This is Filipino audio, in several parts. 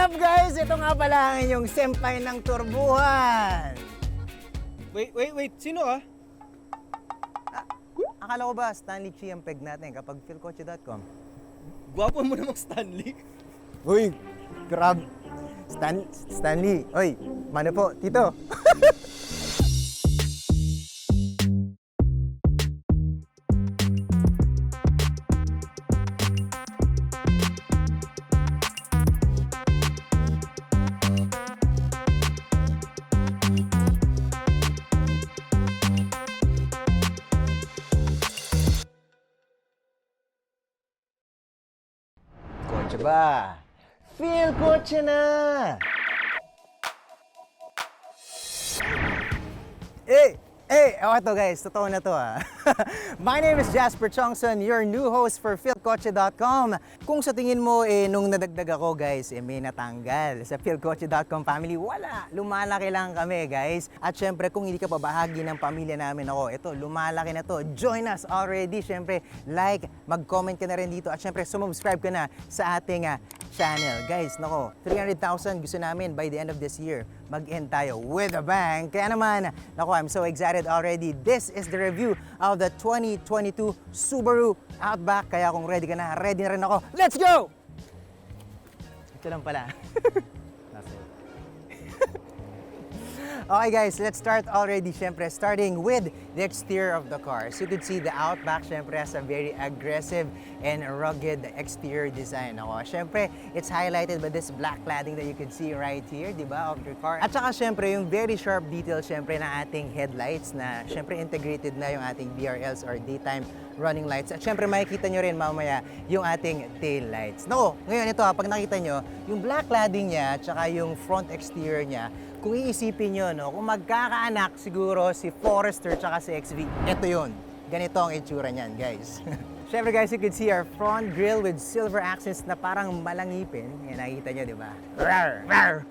up guys? Ito nga pala ang inyong senpai ng turbuhan. Wait, sino ah? Akala ko ba Stanley Chi ang peg natin kapag philcoche.com? Gwapo mo namang Stanley. Uy, grab. Stanley. Uy, mano po, tito. Kotse ba? Feel kotse na! Ito guys, totoo na to ah. My name is Jasper Chongson, your new host for philcoche.com. Kung sa tingin mo nung nadagdag ako guys, may natanggal sa philcoche.com family, wala. Lumalaki lang kami guys. At syempre kung hindi ka pa bahagi ng pamilya namin ako, ito, lumalaki na to. Join us already. Syempre, like, mag-comment ka na rin dito at syempre sumubscribe ka na sa ating channel. Guys, nako, 300,000 gusto namin by the end of this year. Mag-end tayo with a bang. Kaya naman, nako, I'm so excited already. This is the review of the 2022 Subaru Outback. Kaya kung ready ka na, ready na rin ako. Let's go! Ito lang pala. Okay guys, let's start already. Syempre, starting with the exterior of the car. As you could see, the Outback syempre has a very aggressive and rugged exterior design. Syempre, it's highlighted by this black cladding that you can see right here, di ba, of your car. At saka syempre, yung very sharp detail syempre ng ating headlights na syempre integrated na yung ating DRLs or daytime running lights. At syempre, makikita nyo rin mamaya yung ating tail lights. Nako, ngayon ito pag nakita nyo, yung black cladding niya at saka yung front exterior niya, kung iisipin nyo, no, kung magkakaanak siguro si Forester tsaka si XV, ito yun. Ganito ang itsura niyan, guys. Siyempre guys, you can see our front grille with silver accents na parang malangipin. Yan, nakikita nyo, di ba? Rawr, rawr.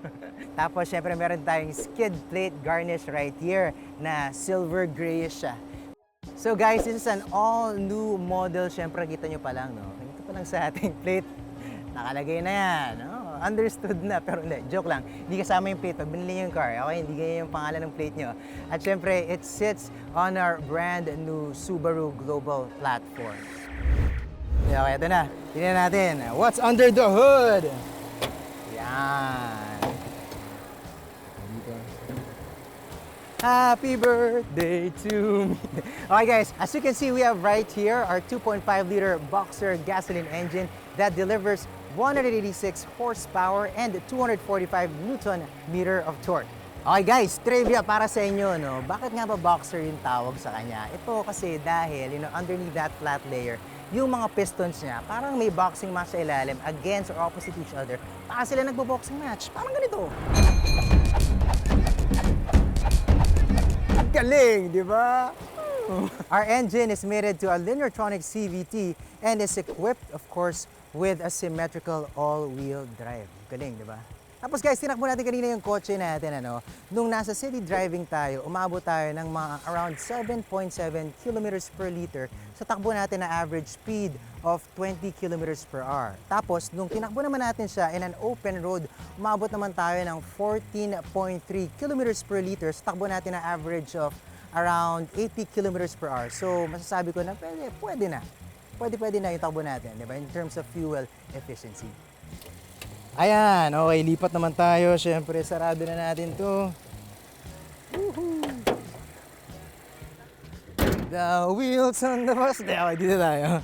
Tapos siyempre meron tayong skid plate garnish right here na silver grayish siya. So guys, this is an all-new model. Siyempre, kita nyo pa lang, no? Ito pa lang sa ating plate. Nakalagay na yan, no? Understood na, pero hindi, joke lang. Hindi kasama yung plate. Pag binili nyo yung car, okay, hindi ganyan yung pangalan ng plate nyo. At syempre, it sits on our brand new Subaru Global Platform. Okay, ito na. Tingnan natin. What's under the hood? Yan. Happy birthday to me. Okay guys, as you can see, we have right here our 2.5-liter Boxer gasoline engine that delivers 186 horsepower and 245 Newton-meter of torque. Okay guys, trivia para sa inyo, no? Bakit nga ba Boxer yung tawag sa kanya? Ito kasi dahil, underneath that flat layer, yung mga pistons niya, parang may boxing match sa ilalim against or opposite each other. Para sila nagbo-boxing match. Parang ganito. Galing, di ba? Our engine is mated to a Lineartronic CVT and is equipped, of course, with a symmetrical all-wheel drive. Galing, di ba? Tapos guys, tinakbo natin kanina yung kotse natin, Nung nasa city driving tayo, umabot tayo ng mga around 7.7 kilometers per liter sa takbo natin na average speed of 20 kilometers per hour. Tapos, nung tinakbo naman natin siya in an open road, umabot naman tayo ng 14.3 kilometers per liter sa takbo natin na average of around 80 kilometers per hour. So, masasabi ko na pwede na. Pwede na yung takbo natin, di ba? In terms of fuel efficiency. Ayan, okay, lipat naman tayo. Siyempre, sarado na natin to. Woohoo! The wheels on the bus. Okay, dito tayo.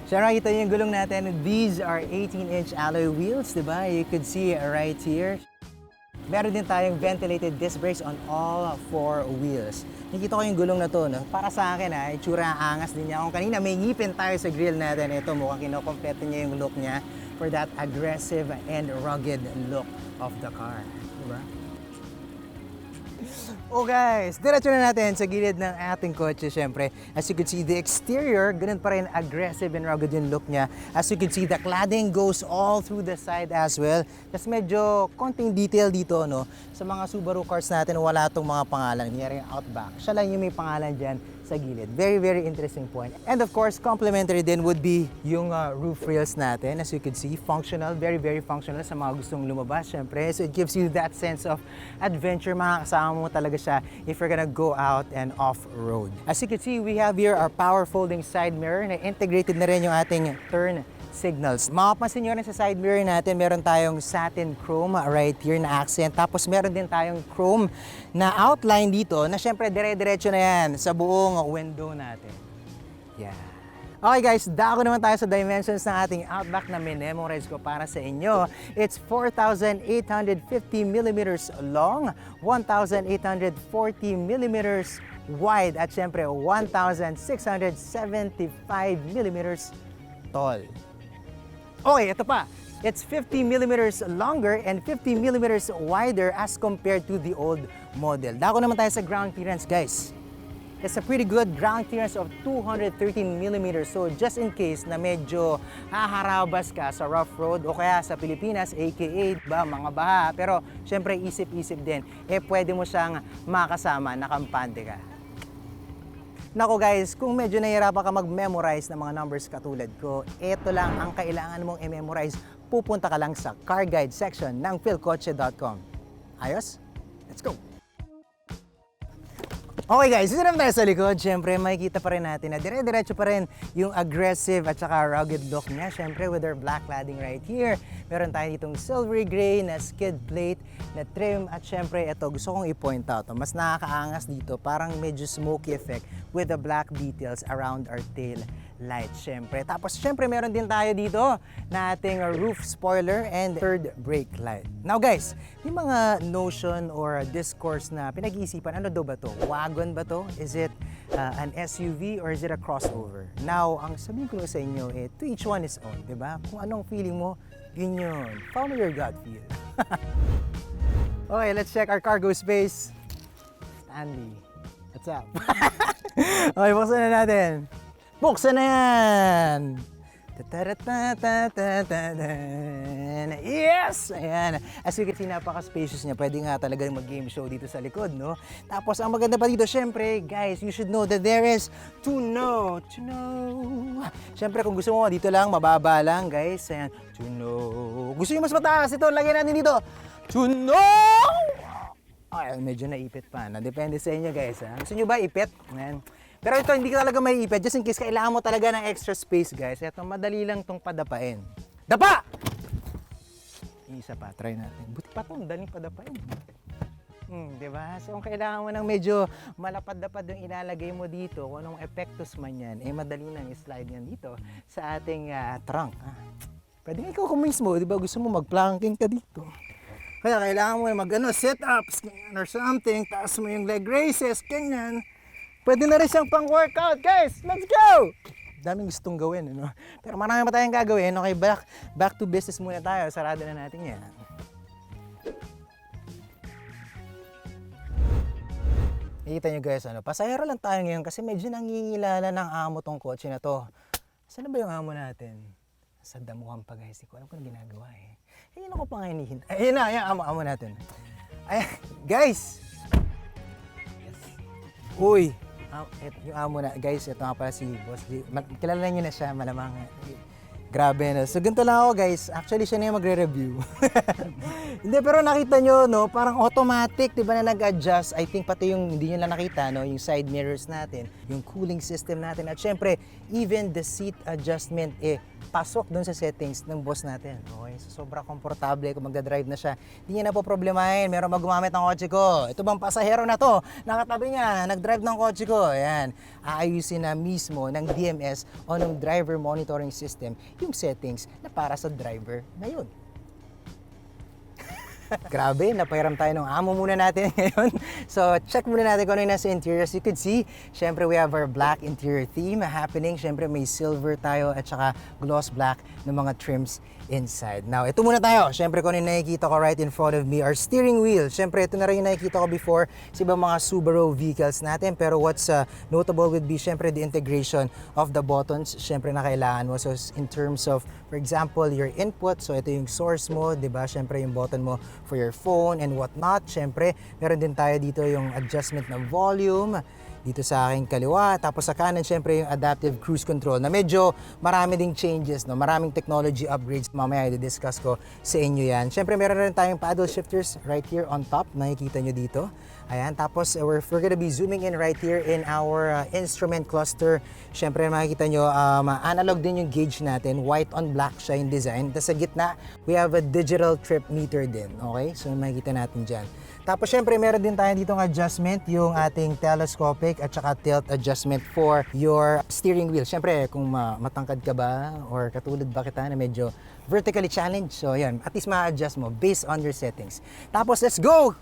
Siyempre, nakita niyo yung gulong natin. These are 18-inch alloy wheels, di ba? You could see it right here. Meron din tayong ventilated disc brakes on all 4 wheels. Nakita ko yung gulong na to, no? Para sa akin, itsura angas din niya. Kung kanina may ngipin tayo sa grill natin, ito mukhang kinokompleto niya yung look niya for that aggressive and rugged look of the car. Diba? Oh guys, diretso na natin sa gilid ng ating kotse syempre. As you can see, the exterior, ganun pa rin aggressive and rugged yung look niya. As you can see, the cladding goes all through the side as well. Tapos medyo konting detail dito, no? Sa mga Subaru cars natin, wala itong mga pangalan. Kunyari yung Outback. Siya lang yung may pangalan dyan sa gilid. Very, very interesting point. And of course, complementary din would be yung roof rails natin. As you can see, functional, very, very functional sa mga gustong lumabas, syempre. So it gives you that sense of adventure. Makakasama mo talaga siya if you're gonna go out and off-road. As you can see, we have here our power folding side mirror na integrated na rin yung ating turn signals. Makapansin nyo rin sa side mirror natin, meron tayong satin chrome right here na accent. Tapos meron din tayong chrome na outline dito na syempre dire-diretso na yan sa buong window natin. Yeah. Okay guys, dako naman tayo sa dimensions ng ating Outback na memorize ko para sa inyo. It's 4,850 millimeters long, 1,840 millimeters wide, at syempre 1,675 millimeters tall. Okay, ito pa. It's 50 millimeters longer and 50 millimeters wider as compared to the old model. Dako naman tayo sa ground clearance, guys. It's a pretty good ground clearance of 213 millimeters. So just in case na medyo haharabas ka sa rough road o kaya sa Pilipinas, aka mga baha, pero syempre isip-isip din, pwede mo siyang makasama, nakampante ka. Nako guys, kung medyo nahihirapan ka mag-memorize ng mga numbers katulad ko, ito lang ang kailangan mong i-memorize. Pupunta ka lang sa car guide section ng philcoche.com. Ayos? Let's go! Okay guys, dito naman tayo sa likod. Siyempre, makikita pa rin natin na dire-diretso pa rin yung aggressive at saka rugged look niya. Siyempre, with our black cladding right here. Meron tayo ditong silvery gray na skid plate na trim. At siyempre, ito, gusto kong i-point out. Mas nakakaangas dito, parang medyo smoky effect with the black details around our tail light. Siyempre. Tapos, siyempre, meron din tayo dito na ating roof spoiler and third brake light. Now guys, may mga notion or discourse na pinag-iisipan, ano daw ba to? Wagon ba to? Is it an SUV or is it a crossover? Now, ang sabihin ko sa inyo, to each one is own, di ba? Kung anong feeling mo, yun yun. Follow your gut feel. Okay, let's check our cargo space. Stanley, what's up? Okay, buksan na natin. Buksan na yan! Yes! Ayan. As you can see, napaka-spacious niya. Pwede nga talaga mag-game show dito sa likod, no? Tapos, ang maganda pa dito, syempre, guys, you should know that there is to know. Syempre, kung gusto mo, dito lang, mababa lang, guys. Ayan, to know. Gusto nyo mas mataas ito, lagyan natin dito. To know! Ay, medyo naipit pa. Depende sa inyo, guys. Ha? Gusto nyo ba ipit? Ayan. Pero ito, hindi ka talaga may ipit. Just in case, kailangan mo talaga ng extra space, guys. Ito, madali lang itong padapain. Dapa! Isa pa, try natin. Buti pa itong daling padapain. Diba? So, kung kailangan mo ng medyo malapad-lapad yung ilalagay mo dito, kung anong epektos man yan, madali nang i-slide yan dito sa ating trunk. Pwede nga ikaw kung mismo, di ba? Gusto mo mag-planking ka dito. Kaya kailangan mo sit-ups, or something, taas mo yung leg raises, ganyan. Pwede na rin siyang pang-workout, guys! Let's go! Daming gustong gawin, ano? Pero marami pa tayong gagawin. Okay, back to business muna tayo. Sarado na natin yan. Nakikita nyo guys, pasahero lang tayo ngayon kasi medyo nangingilala ng amo tong kotse na to. Saan ba yung amo natin? Sa damuhan pa guys, hindi ko alam kung ano ginagawa eh. Ayun ako pa ngayon hihintay. Ayun na, ayan, amo natin. Ayan, guys! Yes. Uy! Yung amo na, guys, ito nga pala si Boss G. Kilala niyo na siya, malamang. Grabe, no? So, ganito lang ako, guys. Actually, siya na yung magre-review. Hindi, pero nakita nyo, no? Parang automatic, di ba, na nag-adjust. I think pati yung, hindi nyo lang nakita, no? Yung side mirrors natin, yung cooling system natin, at syempre, even the seat adjustment, pasok dun sa settings ng boss natin. Okay? So, sobrang komportable kung magdadrive na siya. Hindi niya na po problemahin. Meron gumamit ng kotse ko. Ito bang pasahero na to? Nakatabi niya, nag-drive ng kotse ko. Ayan. Aayusin na mismo ng DMS o ng driver monitoring system yung settings na para sa driver na yun. Grabe, napairam tayo ng amo muna natin ngayon. So, check muna natin kung ano yung nasa interior. As you could see, syempre we have our black interior theme happening. Syempre may silver tayo at saka gloss black ng mga trims inside. Now, ito muna tayo. Syempre kung ano yung nakikita ko right in front of me, our steering wheel. Syempre, ito na rin yung nakikita ko before sa ibang mga Subaru vehicles natin. Pero what's notable would be syempre the integration of the buttons. Syempre na kailangan mo. So, in terms of, for example, your input. So, ito yung source mo, di ba? Syempre yung button mo for your phone and whatnot. Syempre, meron din tayo dito dito yung adjustment ng volume dito sa aking kaliwa. Tapos sa kanan, syempre yung adaptive cruise control na medyo marami ding changes, no? Maraming technology upgrades. Mamaya i-discuss ko sa inyo yan. Syempre meron rin tayong paddle shifters right here on top. Makikita nyo dito. Ayan, tapos we're gonna be zooming in right here in our instrument cluster. Syempre makikita nyo, analog din yung gauge natin. White on black siya yung design. Tapos sa gitna, we have a digital trip meter din. Okay? So makikita natin dyan. Tapos syempre meron din tayo ditong adjustment, yung ating telescopic at saka tilt adjustment for your steering wheel. Syempre kung matangkad ka ba or katulad ba kita na medyo vertically challenged, so yan, at least ma-adjust mo based on your settings. Tapos let's go!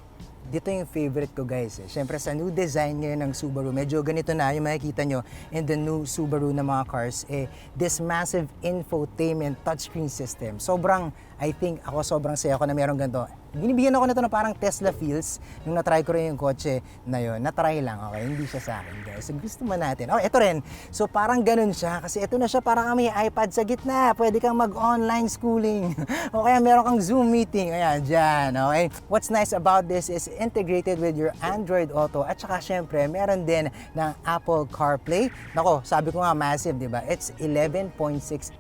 Dito yung favorite ko guys. Siyempre sa new design ngayon ng Subaru, medyo ganito na yung makikita nyo in the new Subaru na mga cars, this massive infotainment touchscreen system. Sobrang, I think ako sobrang saya ko na meron ganito. Binibigyan ako nito na parang Tesla feels nung na-try ko rin yung kotse na yun. Na-try lang, okay? Hindi siya sa akin guys. So gusto mo natin. Oh, ito rin. So parang ganun siya kasi ito na siya parang may iPad sa gitna. Pwede kang mag-online schooling. O kaya meron kang Zoom meeting. Ayan, dyan. Okay? What's nice about this is integrated with your Android Auto at saka syempre meron din ng Apple CarPlay. Nako, sabi ko nga massive, di ba? It's 11.6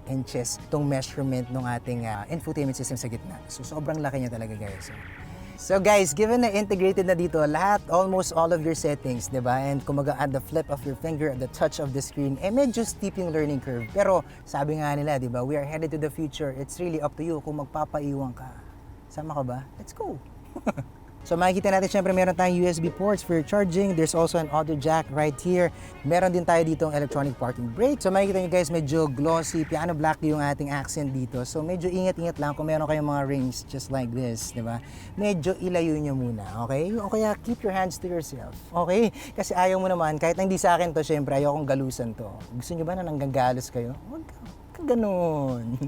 inches itong measurement ng ating infotainment system sa gitna. So sobrang laki niya talaga guys. So guys, given na integrated na dito lahat, almost all of your settings, di ba? And kumaga at the flip of your finger, at the touch of the screen, medyo steep yung learning curve. Pero sabi nga nila, di ba? We are headed to the future. It's really up to you kung magpapaiwan ka. Sama ka ba? Let's go! So makikita natin syempre meron tayong USB ports for charging. There's also an audio jack right here. Meron din tayo ditong electronic parking brake. So makikita nyo guys, medyo glossy, piano black yung ating accent dito. So medyo ingat-ingat lang kung meron kayong mga rings just like this, di ba? Medyo ilayo nyo muna, okay? O kaya keep your hands to yourself, okay? Kasi ayaw mo naman, kahit hindi sa akin to, syempre ayaw kong galusan to. Gusto nyo ba na nanggagalos kayo? Huwag ka ganun.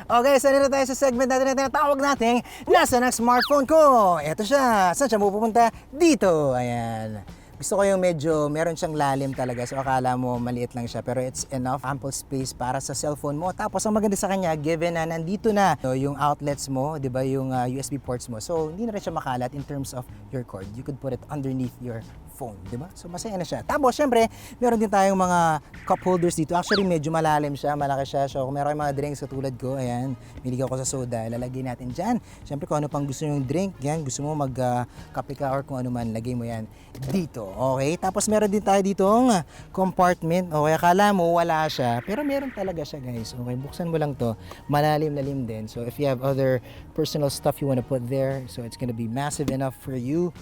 Okay, so nito tayo sa segment natin na tinatawag natin, nasaan ang smartphone ko? Ito siya. Saan siya pupunta? Dito. Ayan. Gusto ko yung medyo, meron siyang lalim talaga. So akala mo maliit lang siya. Pero it's enough, ample space para sa cellphone mo. Tapos ang maganda sa kanya, given na nandito na yung outlets mo, di ba, yung USB ports mo. So hindi na rin siya makalat in terms of your cord. You could put it underneath your phone, di ba? So masaya na siya. Tapos syempre, meron din tayong mga cup holders dito. Actually, medyo malalim siya, malaki siya. So kung meron kayong mga drinks katulad ko, ayan, milig ako sa soda, lalagay natin dyan. Syempre kung ano pang gusto yung drink, yan, gusto mo mag-kape ka or kung ano man, lagay mo yan dito. Okay? Tapos meron din tayo ditong compartment. Okay, akala mo wala siya, pero meron talaga siya guys. Okay, buksan mo lang to. Malalim-lalim din. So if you have other personal stuff you want to put there, so it's gonna be massive enough for you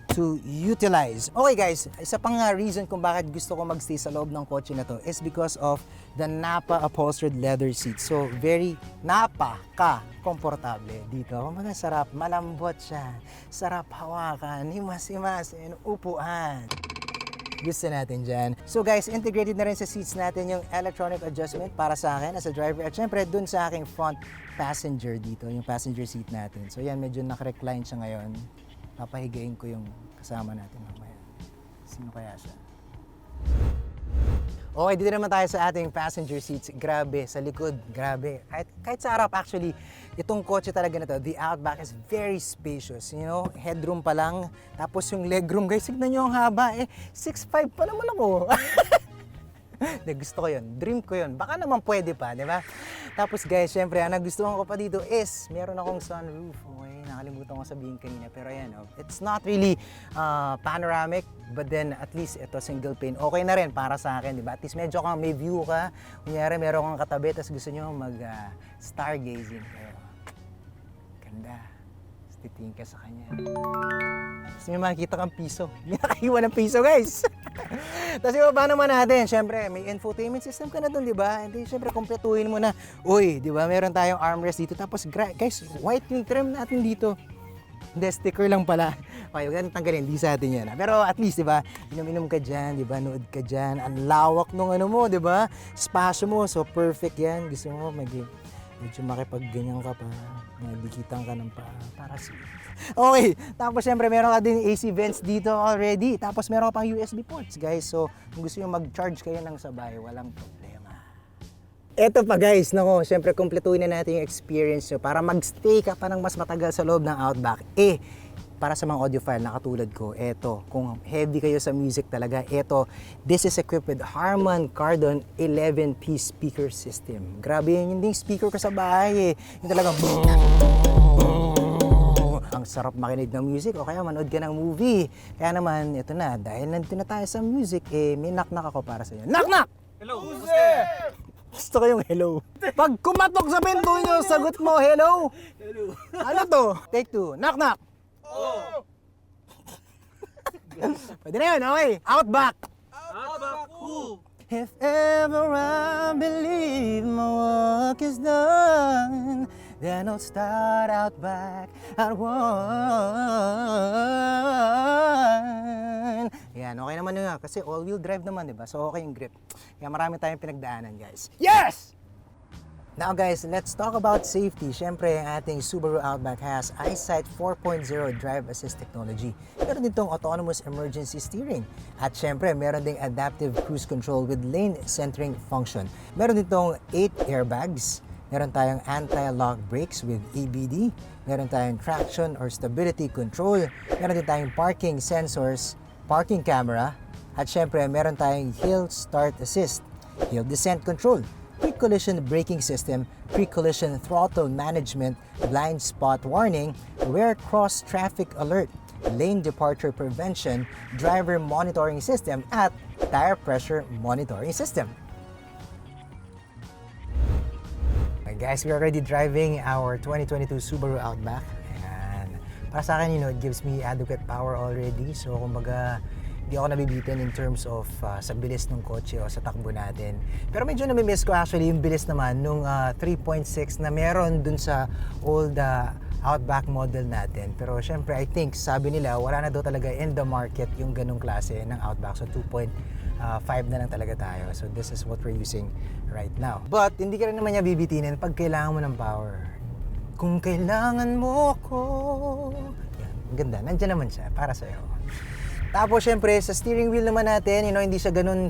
to utilize. Okay guys, isa pang reason kung bakit gusto ko magstay sa loob ng kotse na to is because of the Napa upholstered leather seat. So very komportable dito. Kumaga sarap, malambot siya. Sarap hawakan, himas-himas, upuan. Gusto natin dyan. So guys, integrated na rin sa seats natin yung electronic adjustment para sa akin as a driver at syempre dun sa aking front passenger dito, yung passenger seat natin. So yan, medyo nakarecline siya ngayon. Papahigain ko yung kasama natin mamaya. Sino kaya siya? Okay, dito naman tayo sa ating passenger seats. Grabe, sa likod, grabe. Kahit sa harap actually, itong kotse talaga na to, the Outback is very spacious. You know, headroom pa lang. Tapos yung legroom, guys, tignan nyo ang haba. 6'5" pa naman ako. Gusto ko yun. Dream ko yun. Baka naman pwede pa, di ba? Tapos guys, syempre, ang nagustuhan ko pa dito is, meron akong sunroof. Okay, nakalimutan ko sabihin kanina. Pero ayan, it's not really panoramic, but then at least ito single pane. Okay na rin para sa akin, di ba? At least medyo kang may view ka. Kunyari, meron kang katabi, tapos gusto nyo mag-stargazing kayo. Ganda. Tapos titingin ka sa kanya. Tapos may makikita kang piso. May nakaiwan ng piso, guys. Tapos ibaba naman natin, syempre, may infotainment system ka na doon, di ba? Hindi, syempre, kompletuhin mo na. Uy, di ba, meron tayong armrest dito. Tapos, guys, white yung trim natin dito. Hindi, sticker lang pala. Okay, huwag natin tanggalin, di sa atin yan. Pero at least, di ba, inom-inom ka dyan, di ba, nood ka dyan. Ang lawak nung ano mo, di ba? Spasyo mo, so perfect yan. Gusto mo, medyo makipag-ganyan ka pa, nadikitan ka ng para sa okay, tapos syempre meron ka din AC vents dito already. Tapos meron ka pang USB ports, guys. So, kung gusto nyo mag-charge kayo ng sabay, walang problema. Eto pa guys, nako, syempre kumpletuhin na natin yung experience nyo para mag-stay ka pa ng mas matagal sa loob ng Outback. para sa mga audiophile na katulad ko, eto, kung heavy kayo sa music talaga, eto, this is equipped with Harman Kardon 11-piece speaker system. Grabe yun, yung speaker ko sa bahay eh. Yung talagang ang sarap makinig ng music o kaya manood ka ng movie. Kaya naman, ito na, dahil nandito na tayo sa music, eh, may knock-knock ako para sa inyo. Knock-knock! Hello, Gusto ko yung hello. Pag kumatok sa pinto nyo, sagot mo, hello? Hello. Ano to? Take 2. Knock, knock. Oh. Pwede na yun, okay. Outback. Abaku. If ever I believe my work is done, then I'll start out back at one. Yan, okay naman yun nga. Kasi all-wheel drive naman, di ba? So okay yung grip. Kaya marami tayong pinagdaanan, guys. Yes! Now guys, let's talk about safety. Siyempre, ang ating Subaru Outback has EyeSight 4.0 Drive Assist Technology. Meron din tong autonomous emergency steering. At siyempre, meron ding adaptive cruise control with lane centering function. Meron din tong 8 airbags. Meron tayong anti-lock brakes with ABD. Meron tayong traction or stability control. Meron din tayong parking sensors, parking camera. At syempre, meron tayong hill start assist, hill descent control, pre-collision braking system, pre-collision throttle management, blind spot warning, rear cross traffic alert, lane departure prevention, driver monitoring system, at tire pressure monitoring system. Guys, we're already driving our 2022 Subaru Outback. And para sa akin, it gives me adequate power already. So, kumbaga, hindi ako nabibitin in terms of sa bilis ng kotse o sa takbo natin. Pero medyo namimiss ko actually yung bilis naman nung 3.6 na meron dun sa old Outback model natin. Pero syempre, I think, sabi nila, wala na daw talaga in the market yung ganung klase ng Outback. So, 2.5 na lang talaga tayo. So this is what we're using right now. But hindi ka rin naman niya bibitinin pag kailangan mo ng power. Kung kailangan mo ako. Yan, ang ganda. Nandiyan naman siya para sa'yo. Tapos syempre sa steering wheel naman natin, hindi siya ganun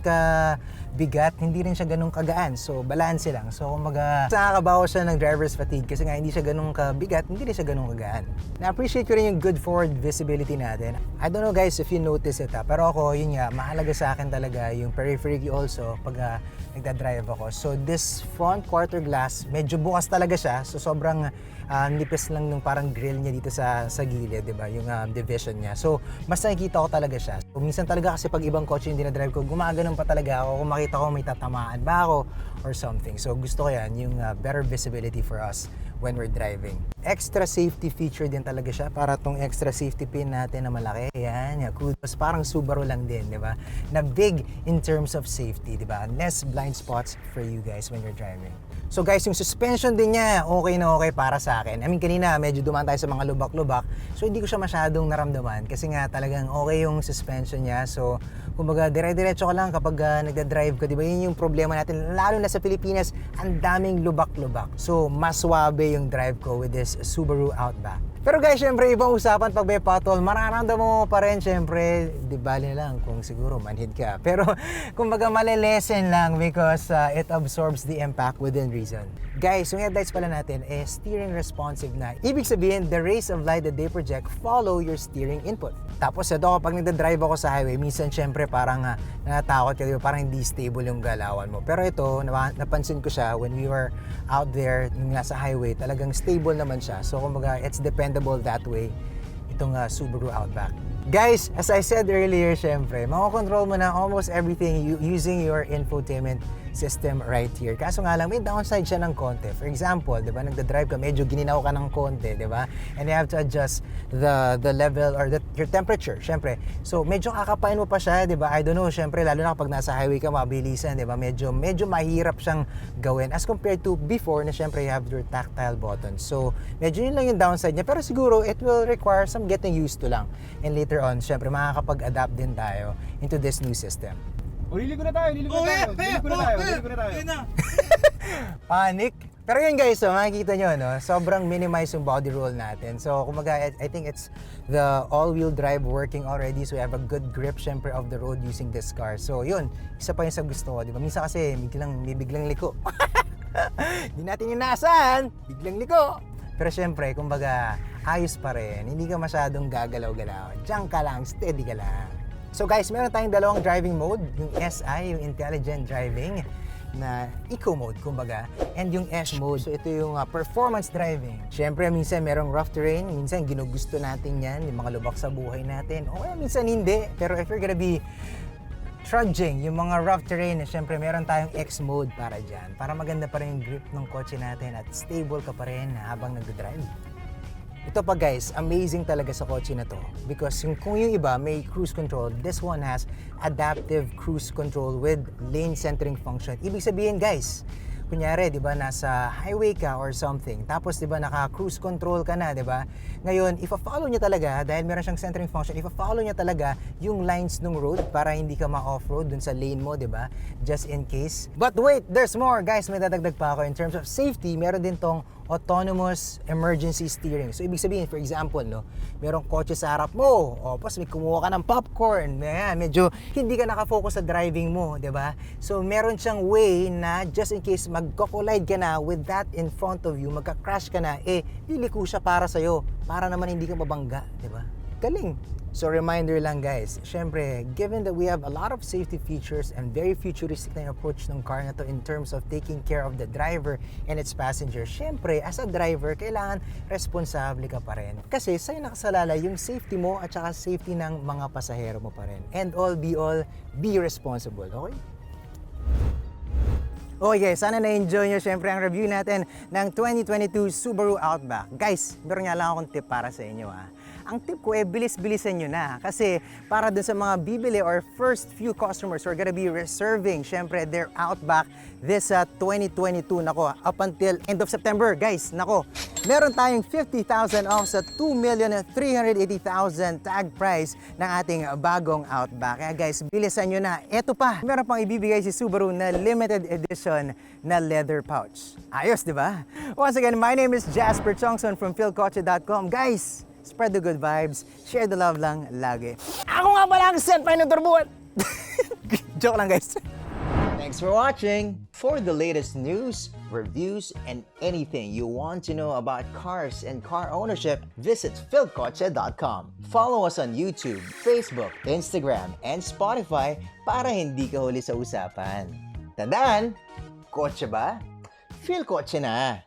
bigat, hindi rin siya ganun kagaan. So balanse lang. So kumbaga nakakabawas siya ng driver's fatigue kasi nga hindi siya ganun kabigat, hindi rin siya ganun kagaan. Na-appreciate ko rin yung good forward visibility natin. I don't know guys if you notice it pero ako yun nga, mahalaga sa akin talaga yung periphery also pag nagda-drive ako. So this front quarter glass, medyo bukas talaga siya. So sobrang nipis lang nung parang grill niya dito sa gilid, di ba? Yung division niya. So mas nakikita ko talaga siya. So, minsan talaga kasi pag ibang kotse yung dinadrive ko, gumaganon pa talaga ako kung makita ko may tatamaan ba ako or something. So gusto ko yan, yung better visibility for us when we're driving. Extra safety feature din talaga siya para tong extra safety pin natin na malaki. Yan, kudos. Parang Subaru lang din, di ba? Na big in terms of safety, di ba? Less blind spots for you guys when you're driving. So guys, yung suspension din niya, okay na okay para sa akin. I mean, kanina medyo dumaan tayo sa mga lubak-lubak. So hindi ko siya masyadong naramdaman kasi nga talagang okay yung suspension niya. So kumbaga dire-diretso ka lang kapag nagda-drive ka, di ba? Yun yung problema natin. Lalo na sa Pilipinas, ang daming lubak-lubak. So mas swabe yung drive ko with this Subaru Outback. Pero guys, syempre ibang usapan pag may pothole, mararamdaman mo pa rin syempre, di bali lang kung siguro manhid ka. Pero kumbaga malilesen lang because it absorbs the impact within reason. Guys, yung headlights pala natin steering responsive na. Ibig sabihin, the rays of light that they project follow your steering input. Tapos ito, kapag nagda-drive ako sa highway, minsan syempre parang natatakot ka, diba? Parang hindi stable yung galawan mo. Pero ito, napansin ko siya when we were out there, yung nasa highway, talagang stable naman siya. So kumbaga, it's dependable that way, itong Subaru Outback. Guys, as I said earlier, syempre, makakontrol mo na almost everything using your infotainment system right here. Kaso nga lang, may downside siya ng konti. For example, di ba, nagda-drive ka, medyo gininaw ka ng konti, di ba? And you have to adjust the level or your temperature, syempre. So, medyo kakapain mo pa siya, di ba? I don't know, syempre, lalo na kapag nasa highway ka, mabilisan, di ba? Medyo mahirap siyang gawin as compared to before na syempre you have your tactile buttons. So, medyo yun lang yung downside niya. Pero siguro, it will require some getting used to lang. And later on, syempre, makakapag-adapt din tayo into this new system. Liliko na tayo. Panic. Pero yun guys, makikita nyo, no? Sobrang minimize yung body roll natin. So, kumaga, I think it's the all-wheel drive working already. So, we have a good grip, syempre, of the road using this car. So, yun. Isa pa yung sa gusto ko, di ba? Minsan kasi, biglang liko. Hindi natin inaasahan, biglang liko. Pero syempre, kumbaga, ayos pa rin. Hindi ka masyadong gagalaw-galaw. Diyan ka lang, steady ka lang. So guys, meron tayong dalawang driving mode. Yung SI, yung Intelligent Driving, na eco mode, kumbaga, and yung S mode. So ito yung performance driving. Syempre, minsan merong rough terrain, minsan ginugusto natin yan, yung mga lubak sa buhay natin. O kaya minsan hindi. Pero if you're gonna be trudging, yung mga rough terrain, syempre meron tayong X mode para dyan. Para maganda pa rin yung grip ng kotse natin at stable ka pa rin habang nagdadrive. Ito pa guys, amazing talaga sa kotse na to. Because kung yung iba may cruise control, this one has adaptive cruise control with lane centering function. Ibig sabihin guys, kunyari, di ba, nasa highway ka or something, tapos, di ba, naka-cruise control ka na, di ba? Ngayon, ifa-follow niya talaga, dahil meron siyang centering function, ifa-follow niya talaga yung lines ng road para hindi ka ma-off-road dun sa lane mo, di ba? Just in case. But wait, there's more, guys. May dadagdag pa ako. In terms of safety, meron din tong autonomous emergency steering. So, ibig sabihin, for example, no, merong kotse sa harap mo, o pas may kumuha ka ng popcorn, medyo hindi ka nakafocus sa driving mo, di ba? So, meron siyang way na just in case magko-collide ka na with that in front of you, magka-crash ka na, liliko siya para sa'yo, para naman hindi ka mabangga, di ba? Galing! So reminder lang guys, syempre, given that we have a lot of safety features and very futuristic na yung approach ng car na to in terms of taking care of the driver and its passengers, syempre, as a driver, kailangan responsable ka pa rin. Kasi sa'yo nakasalalay yung safety mo at saka safety ng mga pasahero mo pa rin. And all be all, be responsible, okay? Okay guys, sana na-enjoy nyo syempre ang review natin ng 2022 Subaru Outback. Guys, meron nga lang akong tip para sa inyo Ang tip ko bilis-bilisan nyo na kasi para dun sa mga bibili or first few customers who are gonna be reserving syempre their Outback this 2022, nako, up until end of September, guys, nako, meron tayong 50,000 off sa 2,380,000 tag price ng ating bagong Outback. Kaya guys, bilisan nyo na. Eto pa, meron pang ibibigay si Subaru na limited edition na leather pouch. Ayos, di ba? Once again, my name is Jasper Chongson from philkotse.com. Guys, spread the good vibes, share the love lang lagi. Ako nga pala ang senpai ng turbuan! Joke lang guys. Thanks for watching. For the latest news, reviews, and anything you want to know about cars and car ownership, visit philkotse.com. Follow us on YouTube, Facebook, Instagram, and Spotify para hindi ka huli sa usapan. Tandaan, kotse ba? Feel kotse na!